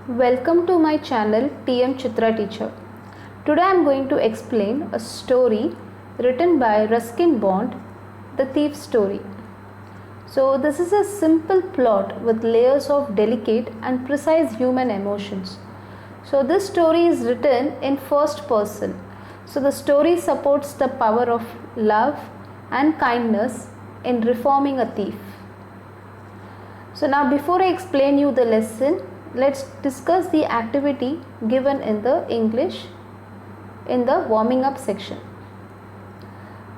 Welcome to my channel TM Chitra Teacher. Today I am going to explain a story written by Ruskin Bond, The Thief Story. So this is a simple plot with layers of delicate and precise human emotions. So this story is written in first person. So the story supports the power of love and kindness in reforming a thief. So now before I explain you the lesson, let's discuss the activity given in the English in the warming up section.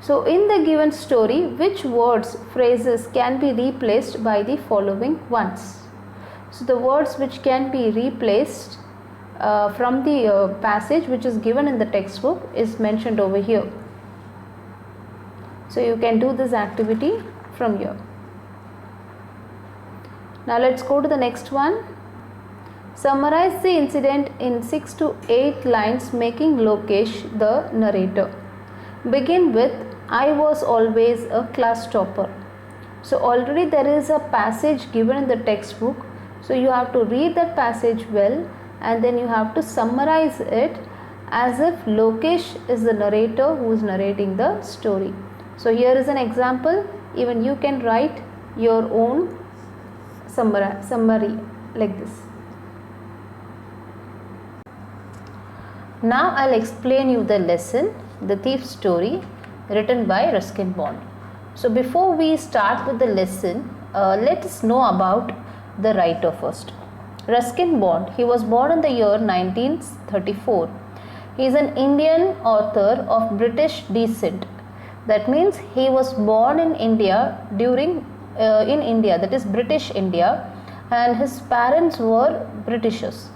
So in the given story, which words, phrases can be replaced by the following ones? So the words which can be replaced from the passage which is given in the textbook is mentioned over here. So you can do this activity from here. Now let's go to the next one. Summarize the incident in 6 to 8 lines, making Lokesh the narrator. Begin with, I was always a class topper. So already there is a passage given in the textbook. So you have to read that passage well and then you have to summarize it as if Lokesh is the narrator who is narrating the story. So here is an example. Even you can write your own summary like this. Now I'll explain you the lesson, The Thief Story, written by Ruskin Bond. So before we start with the lesson, let us know about the writer first. Ruskin Bond, he was born in the year 1934. He is an Indian author of British descent. That means he was born in India in India, that is British India, and his parents were Britishers.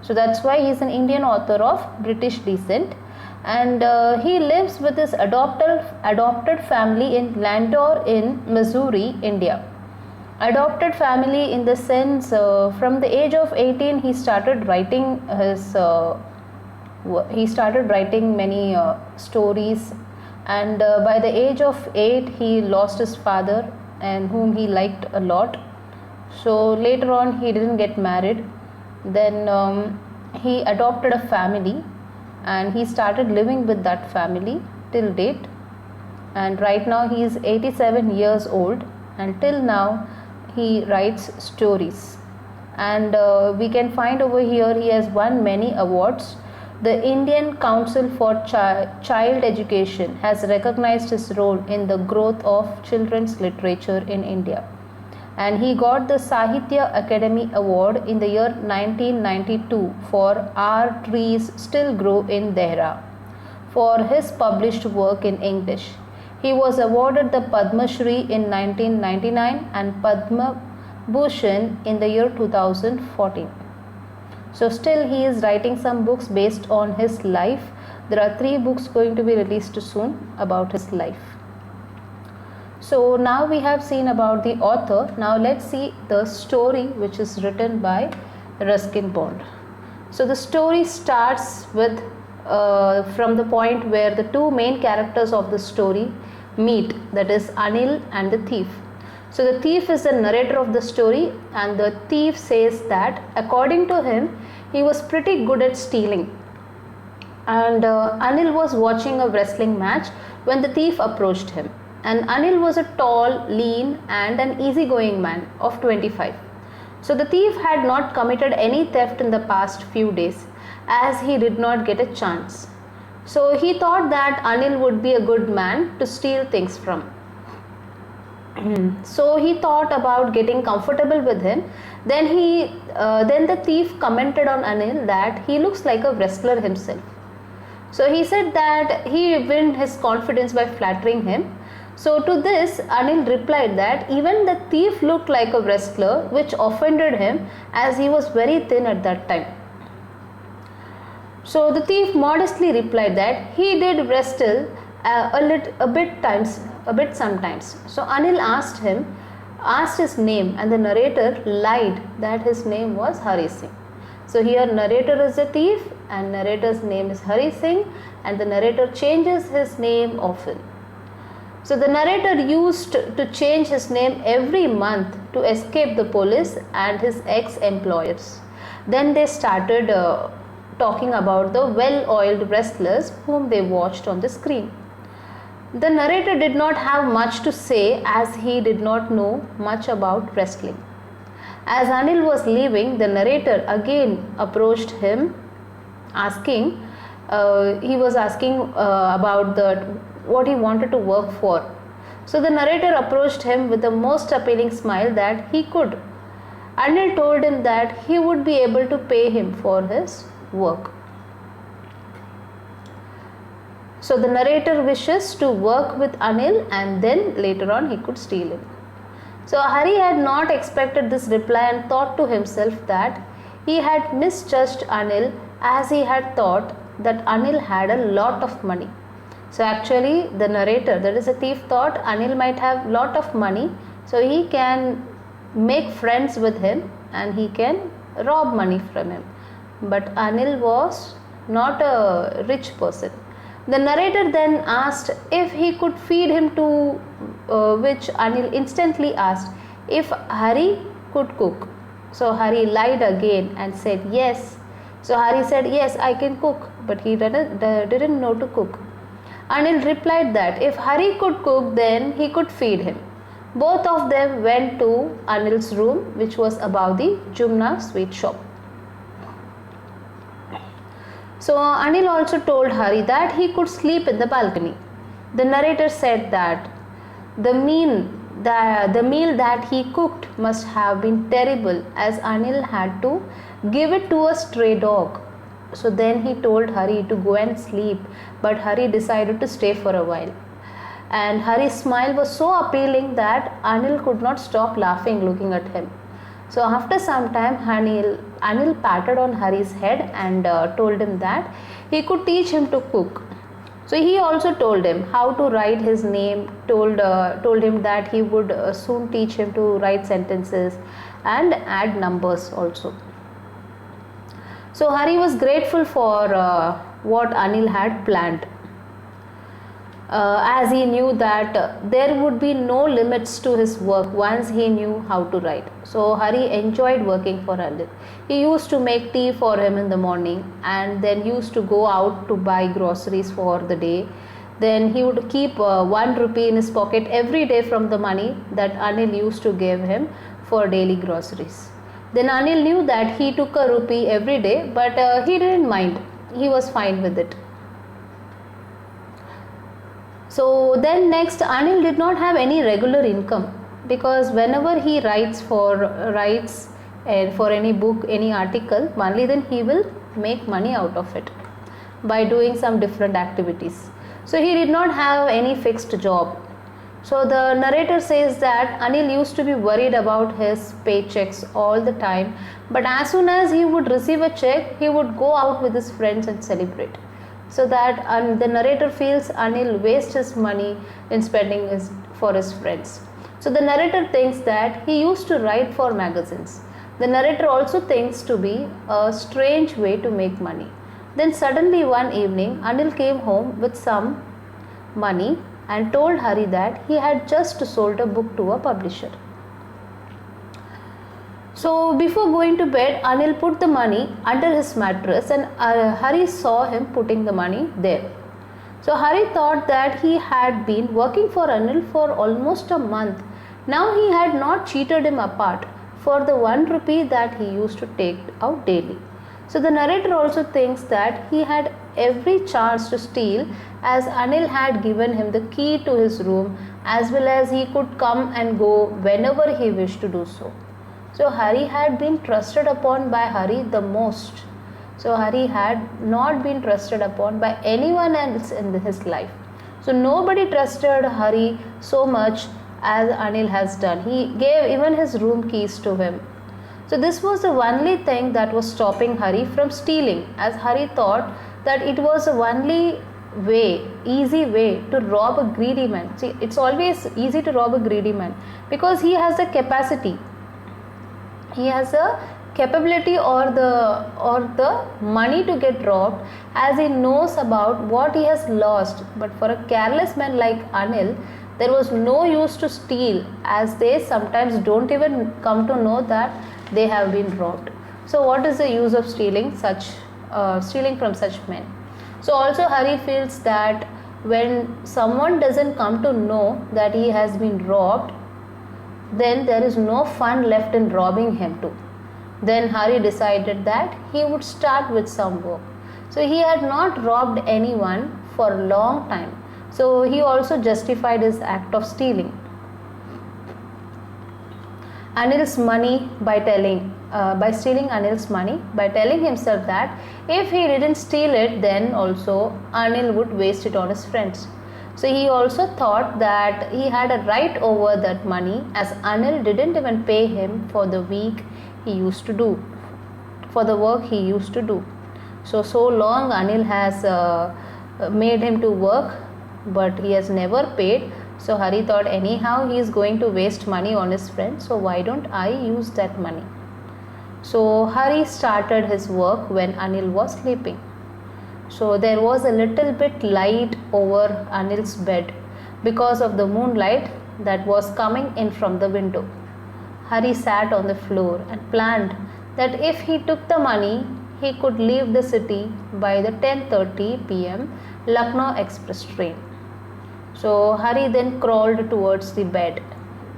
So that's why he is an Indian author of British descent, and he lives with his adopted family in Landor in Missouri, India. Adopted family in the sense from the age of 18 he started writing many stories, and by the age of 8 he lost his father and whom he liked a lot. So later on he didn't get married. Then he adopted a family and he started living with that family till date, and right now he is 87 years old and till now he writes stories, and we can find over here he has won many awards. The Indian Council for Child Education has recognized his role in the growth of children's literature in India, and he got the Sahitya Academy Award in the year 1992 for Our Trees Still Grow in Dehra for his published work in English. He was awarded the Padma Shri in 1999 and Padma Bhushan in the year 2014. So still he is writing some books based on his life. There are 3 books going to be released soon about his life. So now we have seen about the author. Now let's see the story which is written by Ruskin Bond. So the story starts with from the point where the 2 main characters of the story meet, that is Anil and the thief. So the thief is the narrator of the story, and the thief says that according to him he was pretty good at stealing, and Anil was watching a wrestling match when the thief approached him. And Anil was a tall, lean and an easygoing man of 25. So the thief had not committed any theft in the past few days, as he did not get a chance. So he thought that Anil would be a good man to steal things from. So he thought about getting comfortable with him. Then the thief commented on Anil that he looks like a wrestler himself. So he said that he won his confidence by flattering him. So to this Anil replied that even the thief looked like a wrestler, which offended him as he was very thin at that time. So the thief modestly replied that he did wrestle a bit sometimes. So Anil asked his name, and the narrator lied that his name was Hari Singh. So here narrator is the thief and narrator's name is Hari Singh, and the narrator changes his name often. So the narrator used to change his name every month to escape the police and his ex-employers. Then they started talking about the well-oiled wrestlers whom they watched on the screen. The narrator did not have much to say as he did not know much about wrestling. As Anil was leaving, the narrator again approached him, asking, he was asking about what he wanted to work for. So the narrator approached him with the most appealing smile that he could. Anil told him that he would be able to pay him for his work. So the narrator wishes to work with Anil and then later on he could steal him. So Hari had not expected this reply and thought to himself that he had misjudged Anil, as he had thought that Anil had a lot of money. So actually the narrator, that is a thief, thought Anil might have lot of money, so he can make friends with him and he can rob money from him. But Anil was not a rich person. The narrator then asked if he could feed him, to which Anil instantly asked if Hari could cook. So Hari lied again and said yes. So Hari said, yes, I can cook, but he didn't know to cook. Anil replied that if Hari could cook, then he could feed him. Both of them went to Anil's room, which was above the Jumna sweet shop. So Anil also told Hari that he could sleep in the balcony. The narrator said that the meal that he cooked must have been terrible, as Anil had to give it to a stray dog. So then he told Hari to go and sleep, but Hari decided to stay for a while. And Hari's smile was so appealing that Anil could not stop laughing looking at him. So after some time, Anil patted on Hari's head and told him that he could teach him to cook. So he also told him how to write his name, told him that he would soon teach him to write sentences and add numbers also. So Hari was grateful for what Anil had planned, as he knew that there would be no limits to his work once he knew how to write. So Hari enjoyed working for Anil. He used to make tea for him in the morning and then used to go out to buy groceries for the day. Then he would keep 1 rupee in his pocket every day from the money that Anil used to give him for daily groceries. Then Anil knew that he took a rupee every day, but he didn't mind. He was fine with it. So then next, Anil did not have any regular income, because whenever he writes for any book, any article, only then he will make money out of it by doing some different activities. So he did not have any fixed job. So the narrator says that Anil used to be worried about his paychecks all the time, but as soon as he would receive a check, he would go out with his friends and celebrate. So that the narrator feels Anil wastes his money in spending for his friends. So the narrator thinks that he used to write for magazines. The narrator also thinks to be a strange way to make money. Then suddenly one evening, Anil came home with some money and told Hari that he had just sold a book to a publisher. So before going to bed, Anil put the money under his mattress and Hari saw him putting the money there. So Hari thought that he had been working for Anil for almost a month. Now he had not cheated him apart for the 1 rupee that he used to take out daily. So the narrator also thinks that he had every chance to steal, as Anil had given him the key to his room, as well as he could come and go whenever he wished to do so. So Hari had been trusted upon by Hari the most. So Hari had not been trusted upon by anyone else in his life. So nobody trusted Hari so much as Anil has done. He gave even his room keys to him. So this was the only thing that was stopping Hari from stealing, as Hari thought that it was the only way, easy way to rob a greedy man. See, it's always easy to rob a greedy man because he has the capacity. He has a capability or the money to get robbed, as he knows about what he has lost. But for a careless man like Anil, There was no use to steal, as they sometimes don't even come to know that they have been robbed. So what is the use of stealing from such men? So also Hari feels that when someone doesn't come to know that he has been robbed, then there is no fun left in robbing him too. Then Hari decided that he would start with some work. So he had not robbed anyone for a long time. So he also justified his act of stealing Anil's money by stealing Anil's money, by telling himself that if he didn't steal it, then also Anil would waste it on his friends. So he also thought that he had a right over that money, as Anil didn't even pay him for the week he used to do, for the work he used to do. So long Anil has made him to work, but he has never paid. So Hari thought, anyhow he is going to waste money on his friend, so why don't I use that money? So Hari started his work when Anil was sleeping. So there was a little bit light over Anil's bed because of the moonlight that was coming in from the window. Hari sat on the floor and planned that if he took the money, he could leave the city by the 10:30 p.m. Lucknow Express train. So Hari then crawled towards the bed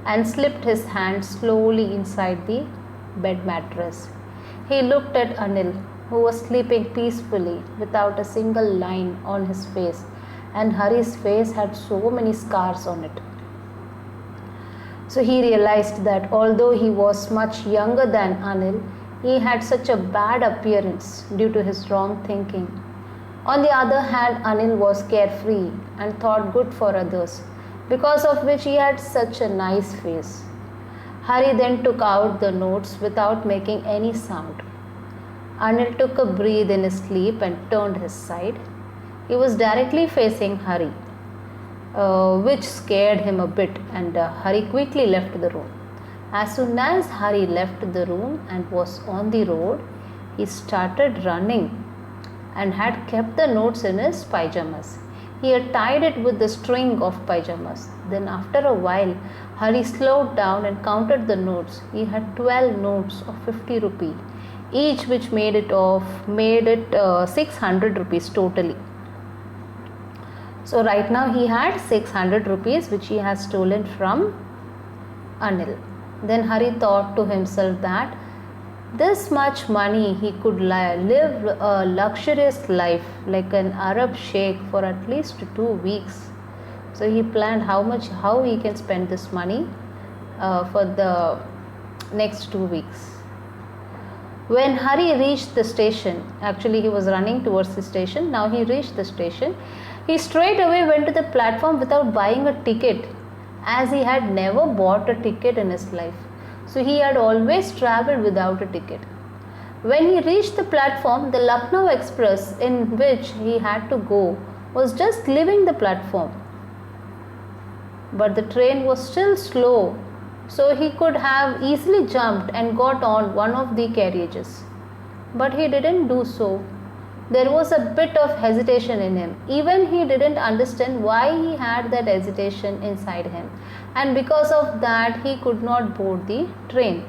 and slipped his hand slowly inside the bed mattress. He looked at Anil, who was sleeping peacefully without a single line on his face, and Hari's face had so many scars on it. So he realized that although he was much younger than Anil, he had such a bad appearance due to his wrong thinking. On the other hand, Anil was carefree and thought good for others, because of which he had such a nice face. Hari then took out the notes without making any sound. Anil took a breath in his sleep and turned his side. He was directly facing Hari, which scared him a bit, and Hari quickly left the room. As soon as Hari left the room and was on the road, he started running and had kept the notes in his pyjamas. He had tied it with the string of pyjamas. Then after a while, Hari slowed down and counted the notes. He had 12 notes of 50 rupee, each which made it 600 rupees totally. So right now he had 600 rupees which he has stolen from Anil. Then Hari thought to himself that this much money he could live a luxurious life like an Arab sheikh for at least 2 weeks. So he planned how he can spend this money for the next 2 weeks. When Hari reached the station, actually he was running towards the station, now he reached the station, he straight away went to the platform without buying a ticket, as he had never bought a ticket in his life. So he had always travelled without a ticket. When he reached the platform, the Lucknow Express in which he had to go was just leaving the platform. But the train was still slow, so he could have easily jumped and got on one of the carriages. But he didn't do so. There was a bit of hesitation in him. Even he didn't understand why he had that hesitation inside him, and because of that he could not board the train.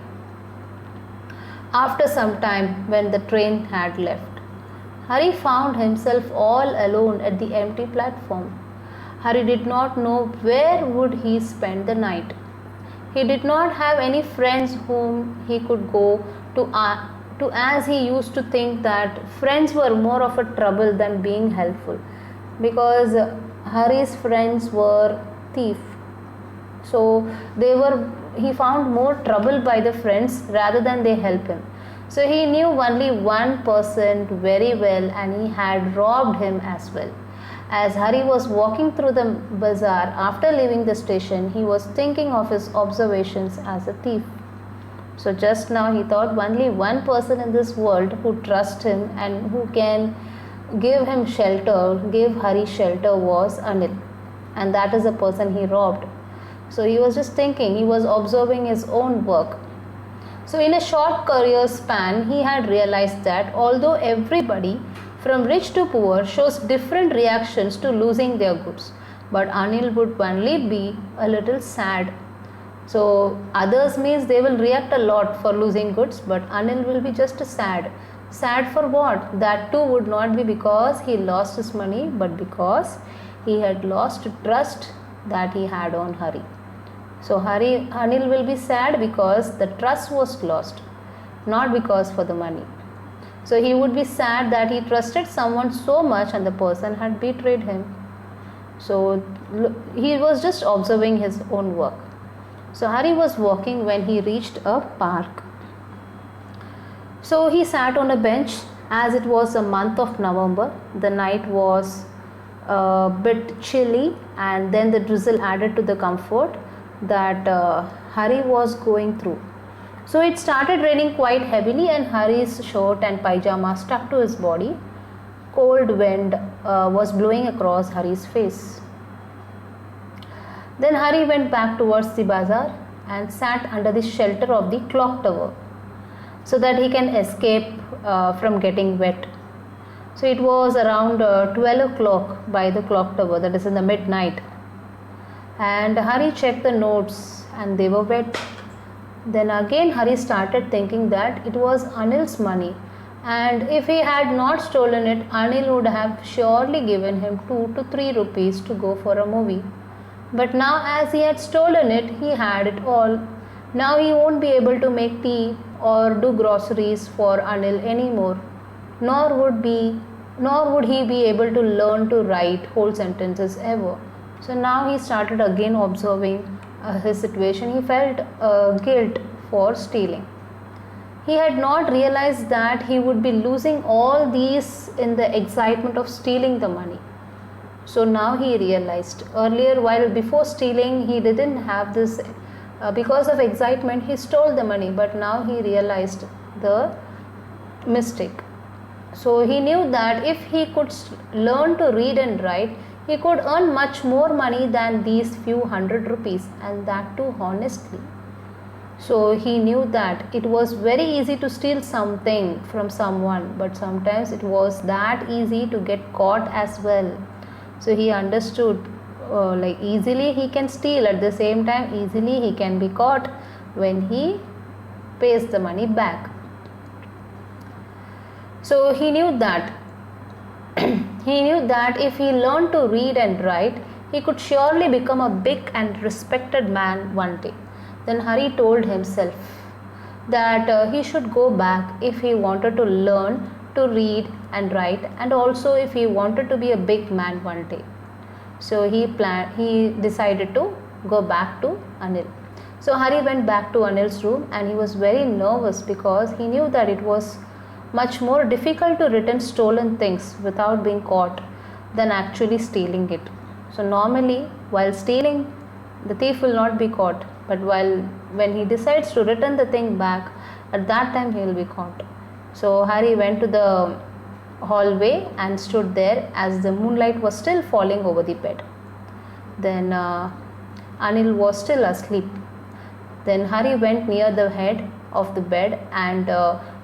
After some time, when the train had left, Hari found himself all alone at the empty platform. Hari did not know where would he spend the night. He did not have any friends whom he could go to, as he used to think that friends were more of a trouble than being helpful, because Hari's friends were thieves. So he found more trouble by the friends rather than they help him. So he knew only one person very well, and he had robbed him as well. As Hari was walking through the bazaar after leaving the station, he was thinking of his observations as a thief. So just now he thought only one person in this world who trusts him and who can give Hari shelter was Anil, and that is the person he robbed. So he was just thinking, he was observing his own work. So in a short career span, he had realized that although everybody from rich to poor shows different reactions to losing their goods, but Anil would only be a little sad. So others means they will react a lot for losing goods, but Anil will be just sad. Sad for what? That too would not be because he lost his money, but because he had lost trust that he had on Hari. So Anil will be sad because the trust was lost, not because for the money. So he would be sad that he trusted someone so much and the person had betrayed him. So he was just observing his own work. So Hari was walking when he reached a park. So he sat on a bench as it was a month of November. The night was a bit chilly and then the drizzle added to the comfort that Hari was going through. So it started raining quite heavily and Hari's shirt and pajama stuck to his body. Cold wind was blowing across Hari's face. Then Hari went back towards the bazaar and sat under the shelter of the clock tower so that he can escape from getting wet. So it was around 12 o'clock by the clock tower, that is in the midnight. And Hari checked the notes and they were wet. Then again Hari started thinking that it was Anil's money, and if he had not stolen it, Anil would have surely given him 2 to 3 rupees to go for a movie. But now as he had stolen it, he had it all. Now he won't be able to make tea or do groceries for Anil anymore, nor would he be able to learn to write whole sentences ever. So now he started again observing his situation. He felt guilt for stealing. He had not realized that he would be losing all these in the excitement of stealing the money. So now he realized. Earlier, while before stealing, he didn't have this. Because of excitement, he stole the money, but now he realized the mistake. So he knew that if he could learn to read and write, he could earn much more money than these few 100 rupees, and that too honestly. So he knew that it was very easy to steal something from someone, but sometimes it was that easy to get caught as well. So he understood like easily he can steal, at the same time easily he can be caught when he pays the money back. So he knew that if he learned to read and write, he could surely become a big and respected man one day. Then Hari told himself that he should go back if he wanted to learn to read and write, and also if he wanted to be a big man one day. So he decided to go back to Anil. So Hari went back to Anil's room and he was very nervous because he knew that it was much more difficult to return stolen things without being caught than actually stealing it. So normally while stealing, the thief will not be caught, but when he decides to return the thing back, at that time he will be caught. So Hari went to the hallway and stood there as the moonlight was still falling over the bed. Then Anil was still asleep. Then Hari went near the head of the bed and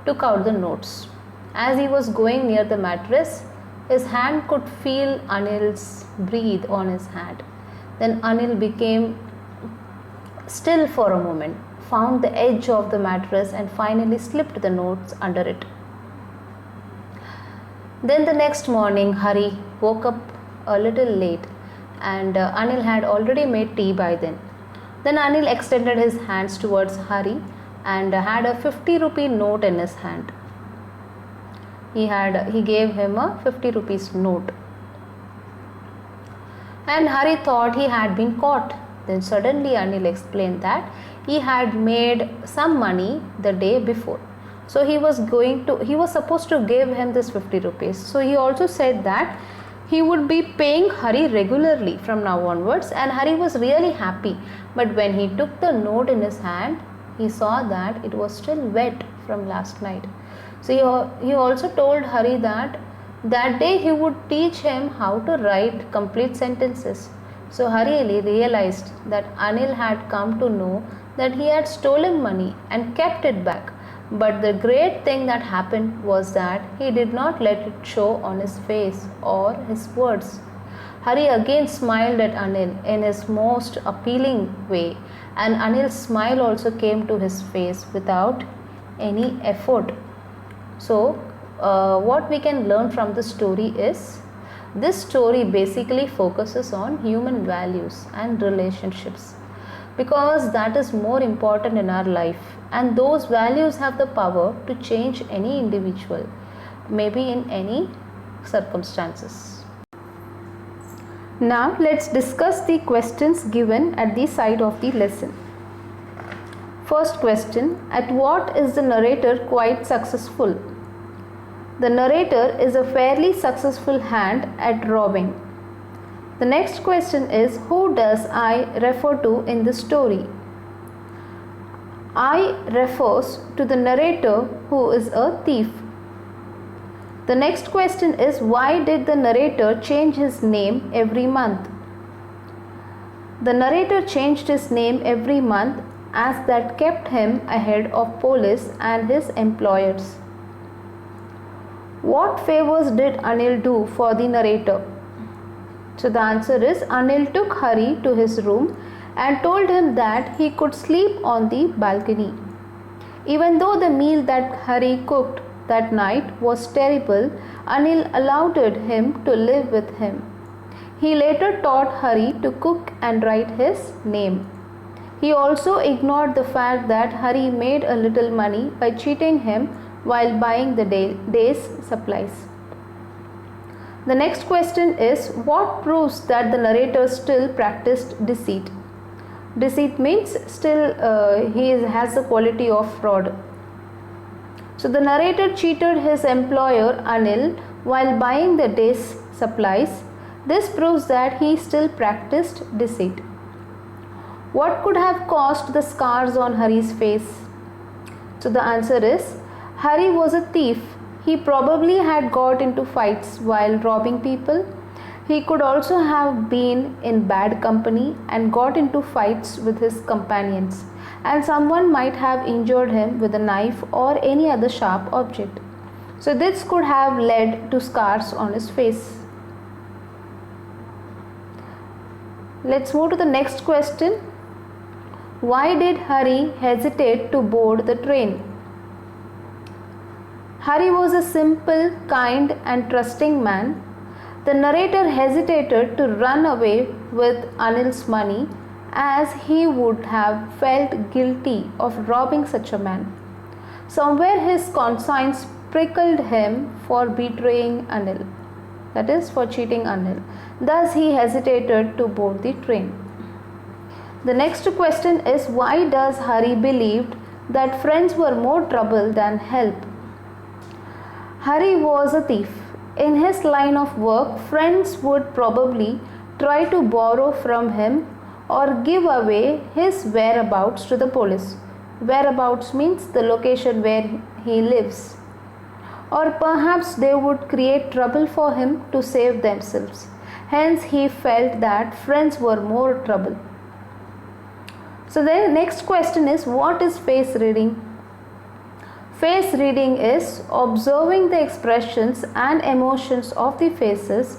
took out the notes. As he was going near the mattress, his hand could feel Anil's breathe on his hand. Then Anil became still for a moment, found the edge of the mattress and finally slipped the notes under it. Then the next morning, Hari woke up a little late and Anil had already made tea by then. Then Anil extended his hands towards Hari and had a 50 rupee note in his hand. He gave him a 50 rupees note. And Hari thought he had been caught. Then suddenly Anil explained that he had made some money the day before. So he was supposed to give him this 50 rupees. So he also said that he would be paying Hari regularly from now onwards, and Hari was really happy. But when he took the note in his hand, he saw that it was still wet from last night. So he also told Hari that day he would teach him how to write complete sentences. So Hari realized that Anil had come to know that he had stolen money and kept it back. But the great thing that happened was that he did not let it show on his face or his words. Hari again smiled at Anil in his most appealing way, and Anil's smile also came to his face without any effort. So, what we can learn from the story is this story basically focuses on human values and relationships, because that is more important in our life, and those values have the power to change any individual, maybe in any circumstances. Now let's discuss the questions given at the side of the lesson. First question: at what is the narrator quite successful? The narrator is a fairly successful hand at robbing. The next question is: who does I refer to in the story? I refers to the narrator, who is a thief. The next question is: why did the narrator change his name every month? The narrator changed his name every month as that kept him ahead of police and his employers. What favors did Anil do for the narrator? So the answer is: Anil took Hari to his room and told him that he could sleep on the balcony. Even though the meal that Hari cooked that night was terrible, Anil allowed him to live with him. He later taught Hari to cook and write his name. He also ignored the fact that Hari made a little money by cheating him while buying the day's supplies. The next question is: what proves that the narrator still practiced deceit? Deceit means still he has the quality of fraud. So the narrator cheated his employer Anil while buying the day's supplies. This proves that he still practiced deceit. What could have caused the scars on Hari's face? So the answer is: Hari was a thief. He probably had got into fights while robbing people. He could also have been in bad company and got into fights with his companions, and someone might have injured him with a knife or any other sharp object. So this could have led to scars on his face. Let's move to the next question. Why did Hari hesitate to board the train? Hari was a simple, kind and trusting man. The narrator hesitated to run away with Anil's money, as he would have felt guilty of robbing such a man. Somewhere his conscience prickled him for betraying Anil, that is, for cheating Anil. Thus he hesitated to board the train. The next question is: why does Hari believed that friends were more trouble than help? Hari was a thief. In his line of work, friends would probably try to borrow from him or give away his whereabouts to the police. Whereabouts means the location where he lives. Or perhaps they would create trouble for him to save themselves. Hence, he felt that friends were more trouble. So the next question is: what is face reading? Face reading is observing the expressions and emotions of the faces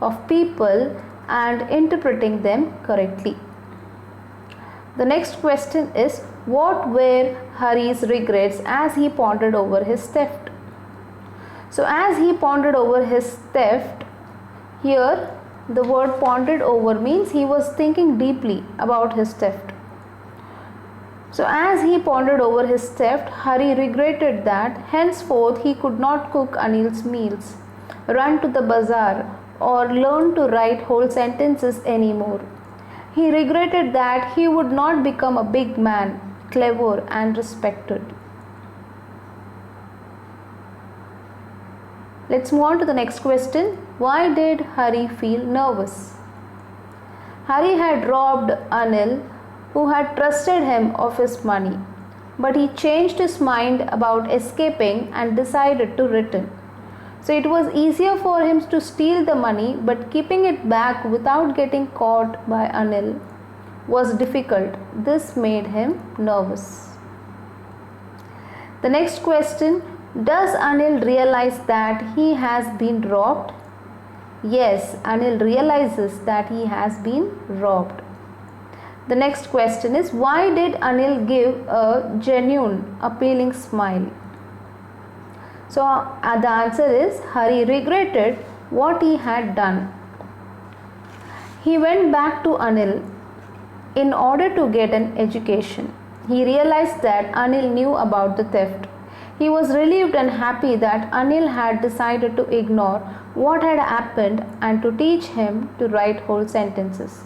of people and interpreting them correctly. The next question is: what were Hari's regrets as he pondered over his theft? So as he pondered over his theft, here the word pondered over means he was thinking deeply about his theft. So as he pondered over his theft, Hari regretted that henceforth he could not cook Anil's meals, run to the bazaar, or learn to write whole sentences anymore. He regretted that he would not become a big man, clever and respected. Let's move on to the next question. Why did Hari feel nervous? Hari had robbed Anil, who had trusted him of his money, but he changed his mind about escaping and decided to return. So it was easier for him to steal the money, but keeping it back without getting caught by Anil was difficult. This made him nervous. The next question: does Anil realize that he has been robbed? Yes, Anil realizes that he has been robbed. The next question is, why did Anil give a genuine, appealing smile? So, the answer is, Hari regretted what he had done. He went back to Anil in order to get an education. He realized that Anil knew about the theft. He was relieved and happy that Anil had decided to ignore what had happened and to teach him to write whole sentences.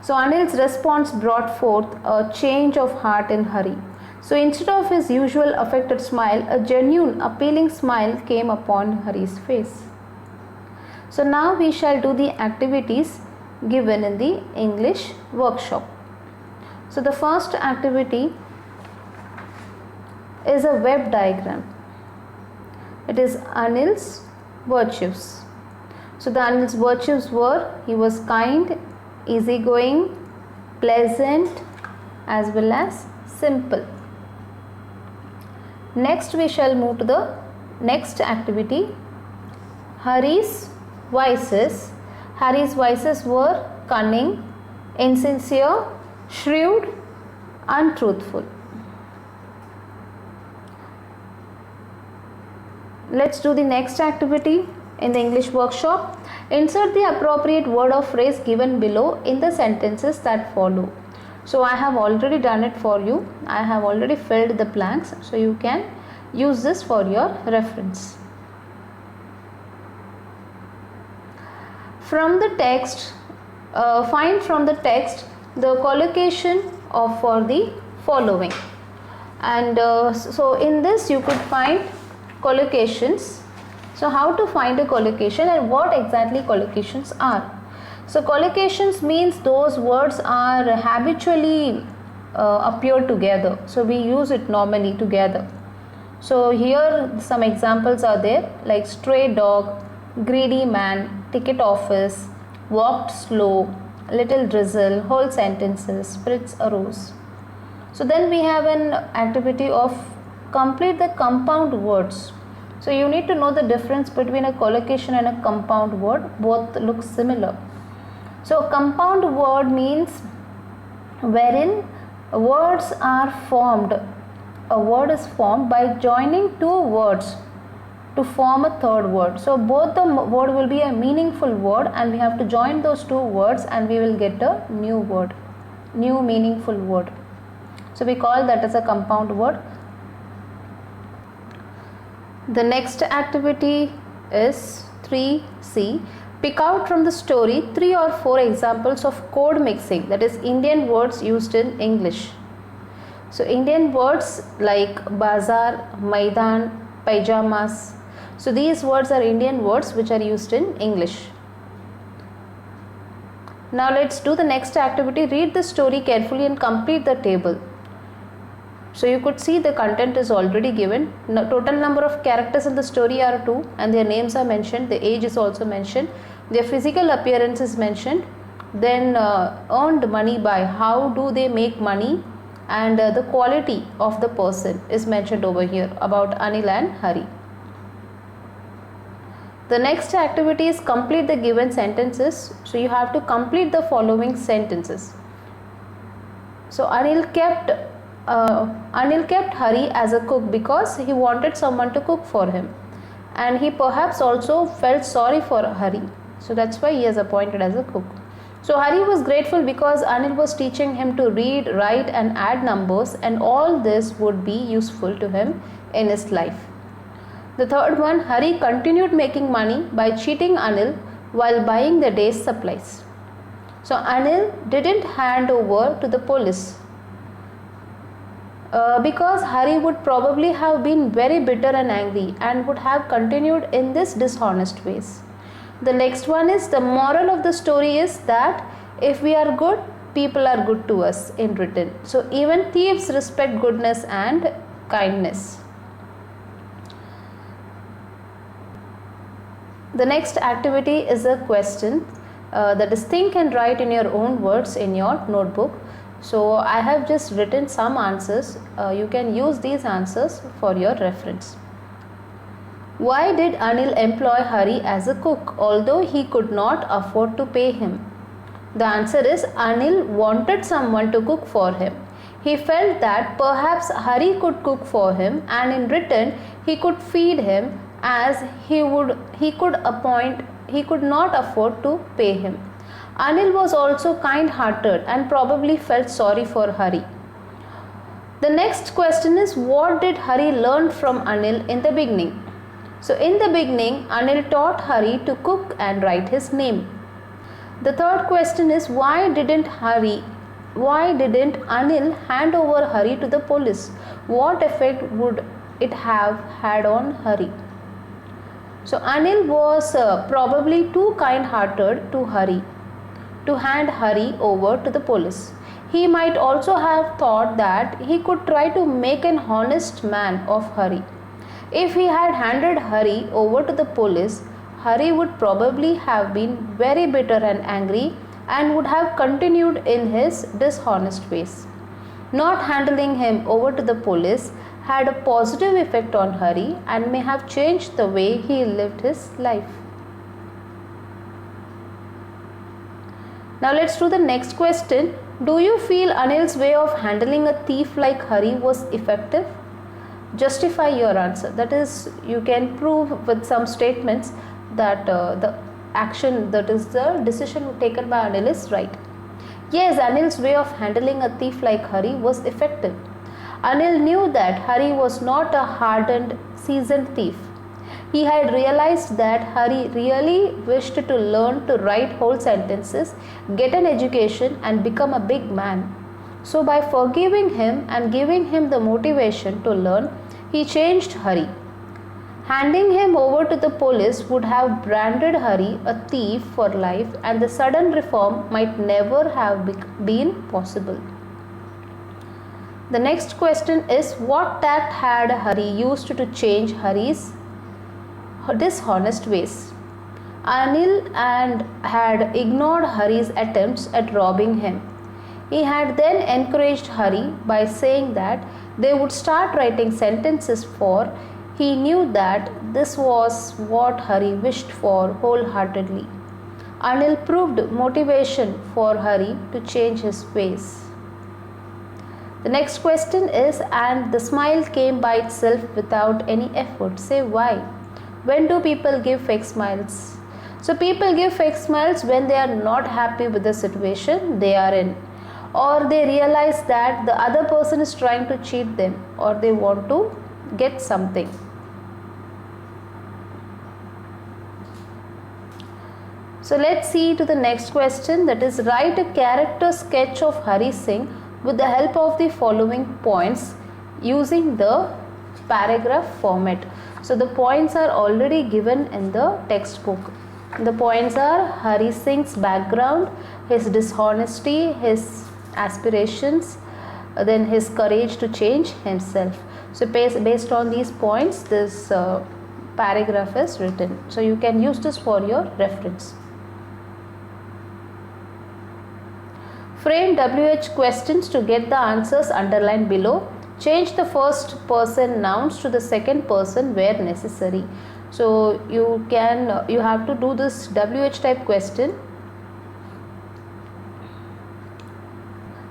So Anil's response brought forth a change of heart in Hari. So instead of his usual affected smile, a genuine, appealing smile came upon Hari's face. So now we shall do the activities given in the English workshop. So the first activity is a web diagram. It is Anil's virtues. So the Anil's virtues were, he was kind, easygoing, pleasant, as well as simple. Next we shall move to the next activity, Hari's vices. Hari's vices were cunning, insincere, shrewd, untruthful. Let's do the next activity in the English workshop. Insert the appropriate word or phrase given below in the sentences that follow. So I have already done it for you. I have already filled the blanks, so you can use this for your reference. From the text, find from the text the collocation for the following, and so in this you could find collocations. So how to find a collocation and what exactly collocations are? So collocations means those words are habitually appear together, so we use it normally together. So here some examples are there, like stray dog, greedy man, ticket office, walked slow, little drizzle, whole sentences, spirits arose. So then we have an activity of complete the compound words. So you need to know the difference between a collocation and a compound word. Both look similar. So a compound word means wherein words are formed. A word is formed by joining two words to form a third word. So both the word will be a meaningful word, and we have to join those two words and we will get a new word, new meaningful word. So we call that as a compound word. The next activity is 3C. Pick out from the story 3 or 4 examples of code mixing, that is Indian words used in English. So Indian words like bazaar, maidan, pajamas. So these words are Indian words which are used in English. Now let's do the next activity. Read the story carefully and complete the table. So you could see the content is already given. Total number of characters in the story are 2 and their names are mentioned. The age is also mentioned. Their physical appearance is mentioned. Then earned money by, how do they make money, and the quality of the person is mentioned over here about Anil and Hari. The next activity is complete the given sentences. So you have to complete the following sentences. So Anil kept Hari as a cook because he wanted someone to cook for him, and he perhaps also felt sorry for Hari. So that's why he is appointed as a cook. So Hari was grateful because Anil was teaching him to read, write and add numbers, and all this would be useful to him in his life. The third one, Hari continued making money by cheating Anil while buying the day's supplies. So Anil didn't hand over to the police because Hari would probably have been very bitter and angry and would have continued in this dishonest ways. The next one is, the moral of the story is that if we are good, people are good to us in return. So even thieves respect goodness and kindness. The next activity is a question, that is think and write in your own words in your notebook. So I have just written some answers. You can use these answers for your reference. Why did Anil employ Hari as a cook, although he could not afford to pay him? The answer is Anil wanted someone to cook for him. He felt that perhaps Hari could cook for him, and in return he could feed him, as he could not afford to pay him. Anil was also kind-hearted and probably felt sorry for Hari. The next question is, what did Hari learn from Anil in the beginning? So in the beginning, Anil taught Hari to cook and write his name. The third question is, why didn't Anil hand over Hari to the police? What effect would it have had on Hari? So Anil was probably too kind-hearted to Hari to hand Hari over to the police. He might also have thought that he could try to make an honest man of Hari. If he had handed Hari over to the police, Hari would probably have been very bitter and angry and would have continued in his dishonest ways. Not handing him over to the police had a positive effect on Hari and may have changed the way he lived his life. Now let's do the next question. Do you feel Anil's way of handling a thief like Hari was effective? Justify your answer. That is, you can prove with some statements that the action, that is the decision taken by Anil, is right. Yes, Anil's way of handling a thief like Hari was effective. Anil knew that Hari was not a hardened, seasoned thief. He had realized that Hari really wished to learn to write whole sentences, get an education, and become a big man. So by forgiving him and giving him the motivation to learn, he changed Hari. Handing him over to the police would have branded Hari a thief for life, and the sudden reform might never have been possible. The next question is, what tact had Hari used to change Hari's dishonest ways? Anil had ignored Hari's attempts at robbing him. He had then encouraged Hari by saying that they would start writing sentences, for he knew that this was what Hari wished for wholeheartedly. Anil proved motivation for Hari to change his ways. The next question is, and the smile came by itself without any effort. Say why. When do people give fake smiles? So people give fake smiles when they are not happy with the situation they are in, or they realize that the other person is trying to cheat them, or they want to get something. So let's see to the next question, that is, write a character sketch of Hari Singh with the help of the following points using the paragraph format. So the points are already given in the textbook. The points are Hari Singh's background, his dishonesty, his aspirations, then his courage to change himself. So based on these points, this paragraph is written. So you can use this for your reference. Frame WH questions to get the answers underlined below. Change the first person nouns to the second person where necessary. So you have to do this WH type question.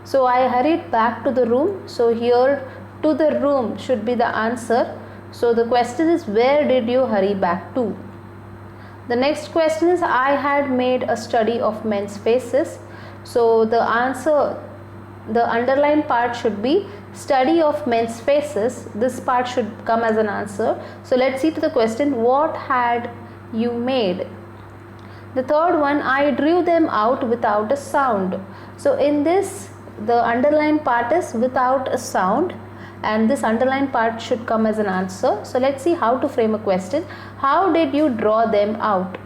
So I hurried back to the room. So here, to the room should be the answer. So the question is, where did you hurry back to? The next question is, I had made a study of men's faces. So the answer, the underlined part should be study of men's faces. This part should come as an answer. So let's see to the question, what had you made? The third one, I drew them out without a sound. So in this, the underlined part is without a sound, and this underlined part should come as an answer. So let's see how to frame a question. How did you draw them out?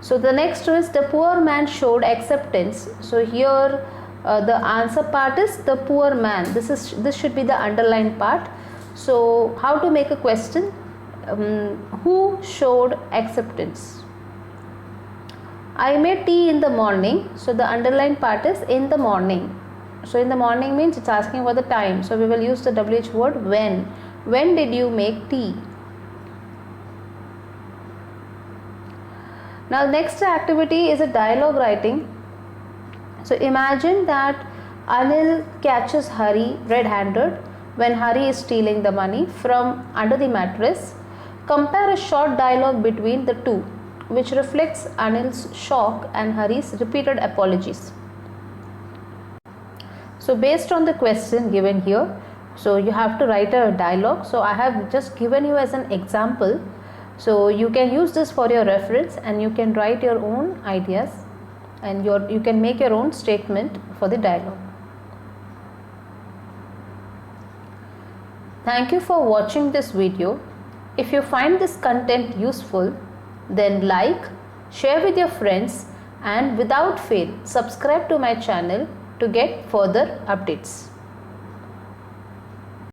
So the next is, the poor man showed acceptance. So here the answer part is the poor man. This should be the underlined part. So how to make a question? Who showed acceptance? I made tea in the morning. So the underlined part is in the morning. So in the morning means it's asking about the time. So we will use the WH word when. When did you make tea? Now next activity is a dialogue writing. So imagine that Anil catches Hari red-handed when Hari is stealing the money from under the mattress. Compare a short dialogue between the two, which reflects Anil's shock and Hari's repeated apologies. So based on the question given here, so you have to write a dialogue. So I have just given you as an example. So you can use this for your reference and you can write your own ideas and you can make your own statement for the dialogue. Thank you for watching this video. If you find this content useful, then like, share with your friends and without fail subscribe to my channel to get further updates.